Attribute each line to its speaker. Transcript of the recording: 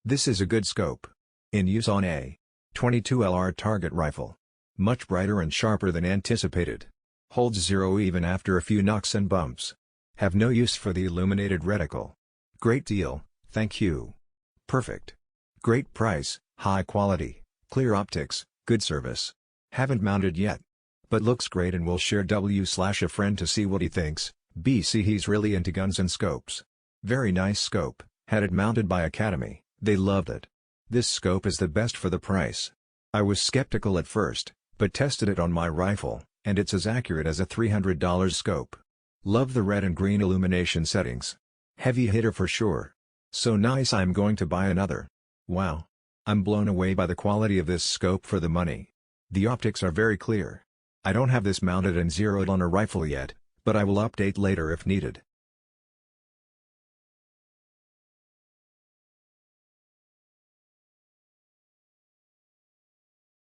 Speaker 1: This is a good scope. In use on a .22 LR target rifle. Much brighter and sharper than anticipated. Holds 0 even after a few knocks and bumps. Have no use for the illuminated reticle. Great deal, thank you. Perfect. Great price, high quality, clear optics, good service. Haven't mounted yet. But looks great and will share a friend to see what he thinks. BC he's really into guns and scopes. Very nice scope, had it mounted by Academy, they loved it. This scope is the best for the price. I was skeptical at first, but tested it on my rifle, and it's as accurate as a $300 scope. Love the red and green illumination settings. Heavy hitter for sure. So nice I'm going to buy another. Wow. I'm blown away by the quality of this scope for the money. The optics are very clear. I don't have this mounted and zeroed on a rifle yet, but I will update later if needed.